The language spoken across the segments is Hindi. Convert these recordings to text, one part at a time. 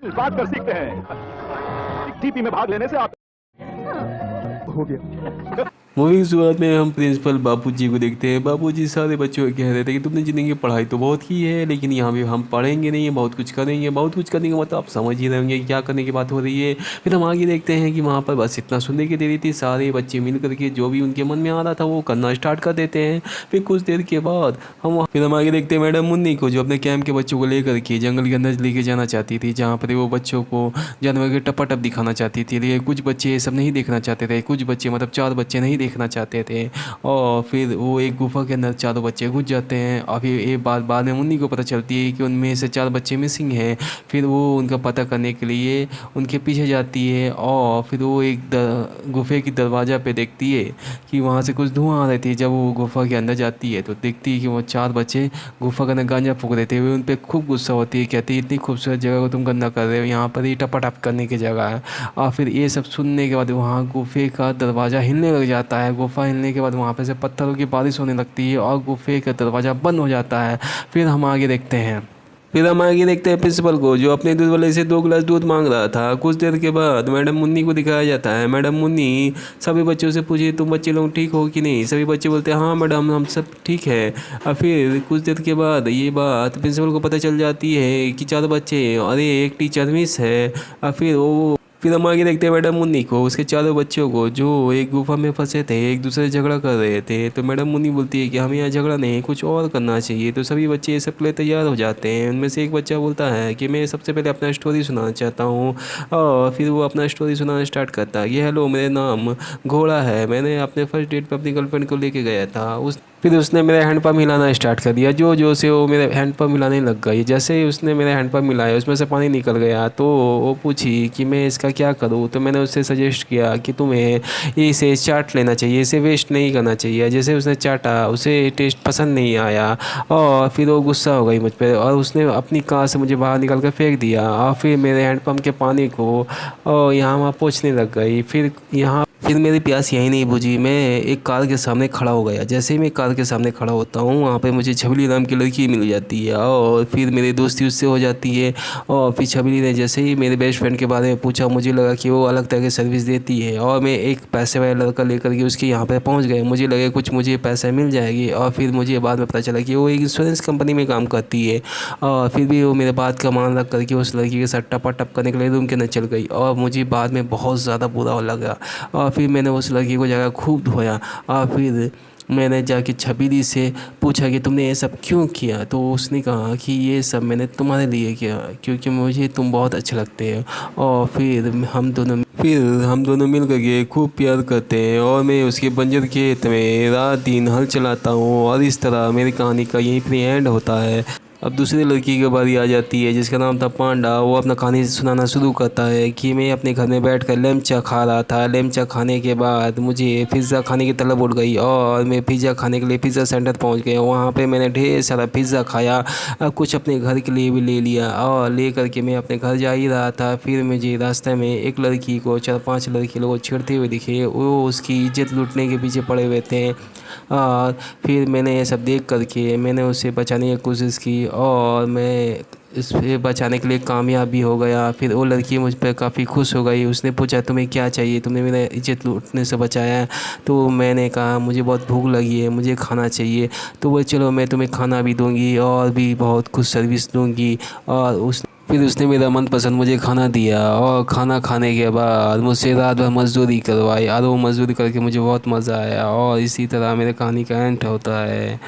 बात कर सीखते हैं। टीपी में भाग लेने से आप हो गया। मूवी की शुरुआत में हम प्रिंसिपल बापूजी को देखते हैं। बापूजी सारे बच्चों को कह रहे थे कि तुमने ज़िंदगी की पढ़ाई तो बहुत की है, लेकिन यहाँ भी हम पढ़ेंगे नहीं, बहुत कुछ करेंगे। बहुत कुछ करने का मतलब आप समझ ही रहे होंगे कि क्या करने की बात हो रही है। फिर हम आगे देखते हैं कि वहाँ पर बस इतना सुनने की देरी थी, सारे बच्चे मिल करके जो भी उनके मन में आ रहा था वो करना स्टार्ट कर देते हैं। फिर कुछ देर के बाद हम आगे देखते हैं मैडम मुन्नी को, जो अपने कैंप के बच्चों को लेकर के जंगल के अंदर लेके जाना चाहती थी, जहाँ पर वो बच्चों को जानवर के टपाटप दिखाना चाहती थी। लेकिन कुछ बच्चे ये सब नहीं देखना चाहते थे, कुछ बच्चे मतलब 4 बच्चे नहीं देखना चाहते थे। और फिर वो एक गुफा के अंदर चारों बच्चे घुस जाते हैं। और फिर ये बात बाद में मुन्नी को पता चलती है कि उनमें से 4 बच्चे मिसिंग हैं। फिर वो उनका पता करने के लिए उनके पीछे जाती है और फिर वो एक गुफे की दरवाज़ा पे देखती है कि वहाँ से कुछ धुआं आ रही थी। जब वो गुफा के अंदर जाती है तो देखती है कि वो 4 बच्चे गुफा के अंदर गांजा फूंक रहे थे। वो उन पर खूब गुस्सा होती है, कहती है इतनी खूबसूरत जगह को तुम गंदा कर रहे हो, यहाँ पर ही टपाटप करने की जगह है। और फिर ये सब सुनने के बाद वहाँ गुफे का दरवाज़ा हिलने लग जाता है। गुफा हिलने के बाद वहाँ पे से पत्थरों की बारिश होने लगती है और गुफे का दरवाज़ा बंद हो जाता है। फिर हम आगे देखते हैं प्रिंसिपल को, जो अपने दूध वाले से 2 गिलास दूध मांग रहा था। कुछ देर के बाद मैडम मुन्नी को दिखाया जाता है। मैडम मुन्नी सभी बच्चों से पूछे तुम बच्चे लोग ठीक हो कि नहीं। सभी बच्चे बोलते हैं हाँ मैडम हम सब ठीक है। और फिर कुछ देर के बाद ये बात प्रिंसिपल को पता चल जाती है कि 4 बच्चे और एक टीचर मिस है। और फिर हम आगे देखते हैं मैडम मुन्नी को, उसके 4 बच्चों को, जो एक गुफा में फंसे थे, एक दूसरे से झगड़ा कर रहे थे। तो मैडम मुन्नी बोलती है कि हमें यहाँ झगड़ा नहीं, कुछ और करना चाहिए। तो सभी बच्चे ये सब के लिए तैयार हो जाते हैं। उनमें से एक बच्चा बोलता है कि मैं सबसे पहले अपना स्टोरी सुनाना चाहता हूँ। और फिर वो अपना स्टोरी सुनाना स्टार्ट करता है कि हेलो मेरा नाम घोड़ा है, मैंने अपने फर्स्ट डेट पर अपनी गर्लफ्रेंड को लेके गया था। फिर उसने मेरा हैंडपम्प हिलाना स्टार्ट कर दिया। जो जो से वो मेरे हैंडपम्प हिलाने लग गई। जैसे ही उसने मेरा हैंडपम्प हिलाया उसमें से पानी निकल गया। तो वो पूछी कि मैं इसका क्या करूँ। तो मैंने उससे सजेस्ट किया कि तुम्हें इसे चाट लेना चाहिए, इसे वेस्ट नहीं करना चाहिए। जैसे उसने चाटा उसे टेस्ट पसंद नहीं आया और फिर वो गुस्सा हो गई मुझ पर और उसने अपनी कार से मुझे बाहर निकाल कर फेंक दिया। और फिर मेरे हैंडपम्प के पानी को और यहाँ वहाँ पोंछने लग गई। फिर मेरी प्यास यहीं नहीं बुझी, मैं एक कार के सामने खड़ा हो गया। जैसे ही मैं कार के सामने खड़ा होता हूँ वहाँ पे मुझे छबीली नाम की लड़की मिल जाती है और फिर मेरी दोस्ती उससे हो जाती है। और फिर छबीली ने जैसे ही मेरे बेस्ट फ्रेंड के बारे में पूछा, मुझे लगा कि वो अलग तरह की सर्विस देती है और मैं एक पैसे वाला लड़का लेकर के उसके यहाँ पर पहुँच गए। मुझे लगे कुछ मुझे पैसा मिल जाएगी और फिर मुझे बाद में पता चला कि वो एक इंश्योरेंस कंपनी में काम करती है। और फिर भी वो मेरे बात का मान रख करके उस लड़की के साथ टपाटप करने के लिए रूम के अंदर चल गई और मुझे बाद में बहुत ज़्यादा बुरा लगा। और फिर मैंने उस लड़की को जाकर खूब धोया और फिर मैंने जाके छबीली से पूछा कि तुमने ये सब क्यों किया। तो उसने कहा कि ये सब मैंने तुम्हारे लिए किया क्योंकि मुझे तुम बहुत अच्छे लगते हो। और फिर हम दोनों मिल करके खूब प्यार करते हैं और मैं उसके बंजर खेत में रात दिन हल चलाता हूँ। और इस तरह मेरी कहानी का यहीं पर एंड होता है। अब दूसरी लड़की की बारी आ जाती है जिसका नाम था पांडा। वो अपना कहानी सुनाना शुरू करता है कि मैं अपने घर में बैठकर लेमचा खा रहा था। लेमचा खाने के बाद मुझे पिज़्ज़ा खाने की तलब उड़ गई और मैं पिज़्ज़ा खाने के लिए पिज़्ज़ा सेंटर पहुंच गया। वहाँ पे मैंने ढेर सारा पिज़्ज़ा खाया, कुछ अपने घर के लिए भी ले लिया और ले करके मैं अपने घर जा ही रहा था। फिर मुझे रास्ते में एक लड़की को 4-5 लड़के लोग छेड़ते हुए दिखे। वो उसकी इज्जत लूटने के पीछे पड़े हुए थे। और फिर मैंने ये सब देख करके मैंने उसे बचाने की कोशिश की और मैं इसे बचाने के लिए कामयाब भी हो गया। फिर वो लड़की मुझ पर काफ़ी खुश हो गई। उसने पूछा तुम्हें क्या चाहिए, तुमने मेरा इज्जत लूटने से बचाया है। तो मैंने कहा मुझे बहुत भूख लगी है, मुझे खाना चाहिए। तो वो चलो मैं तुम्हें खाना भी दूंगी और भी बहुत कुछ सर्विस दूंगी। फिर उसने मेरा मनपसंद मुझे खाना दिया और खाना खाने के बाद मुझसे रात भर मज़दूरी करवाई और वो मज़दूरी करके मुझे बहुत मज़ा आया। और इसी तरह मेरे कहानी का एंड होता है।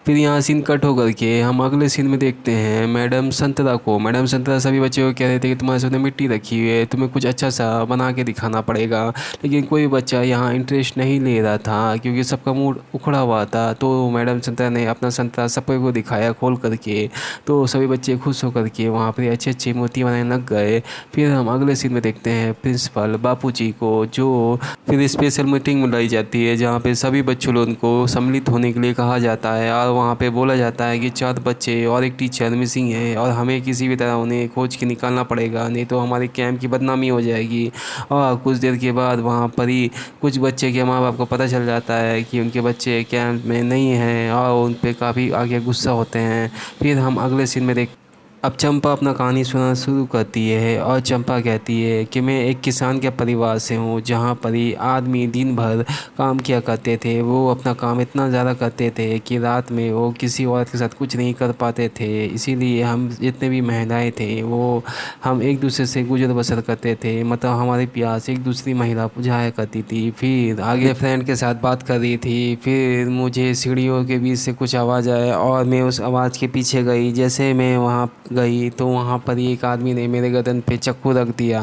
फिर यहाँ सीन कट होकर के हम अगले सीन में देखते हैं मैडम संतरा को। मैडम संतरा सभी बच्चों को कह रहे थे कि तुम्हारे सामने मिट्टी रखी हुई है, तुम्हें कुछ अच्छा सा बना के दिखाना पड़ेगा। लेकिन कोई बच्चा यहाँ इंटरेस्ट नहीं ले रहा था क्योंकि सबका मूड उखड़ा हुआ था। तो मैडम संतरा ने अपना संतरा सबको दिखाया खोल करके। तो सभी बच्चे खुश होकर के वहाँ पर अच्छी अच्छी मूर्ति बनाने लग गए। फिर हम अगले सीन में देखते हैं प्रिंसिपल बापूजी को, जो फिर स्पेशल मीटिंग बुलाई जाती है जहाँ पे सभी बच्चों लोगों को सम्मिलित होने के लिए कहा जाता है। और वहाँ पे बोला जाता है कि 4 बच्चे और एक टीचर मिसिंग है और हमें किसी भी तरह उन्हें खोज के निकालना पड़ेगा, नहीं तो हमारे कैंप की बदनामी हो जाएगी। और कुछ देर के बाद वहाँ पर ही कुछ बच्चे के माँ बाप को पता चल जाता है कि उनके बच्चे कैंप में नहीं हैं और उन पर काफ़ी आगे गुस्सा होते हैं। फिर हम अगले सीन में अब चंपा अपना कहानी सुनाना शुरू करती है और चंपा कहती है कि मैं एक किसान के परिवार से हूँ, जहाँ पर ही आदमी दिन भर काम किया करते थे। वो अपना काम इतना ज़्यादा करते थे कि रात में वो किसी औरत के साथ कुछ नहीं कर पाते थे। इसीलिए हम जितने भी महिलाएं थे वो हम एक दूसरे से गुजर बसर करते थे, मतलब हमारी प्यास एक दूसरी महिला बुझाया करती थी। फिर आगे फ्रेंड के साथ बात कर रही थी, फिर मुझे सीढ़ियों के बीच से कुछ आवाज़ आया और मैं उस आवाज़ के पीछे गई। जैसे मैं वहाँ गई तो वहाँ पर एक आदमी ने मेरे गर्दन पे चाकू रख दिया।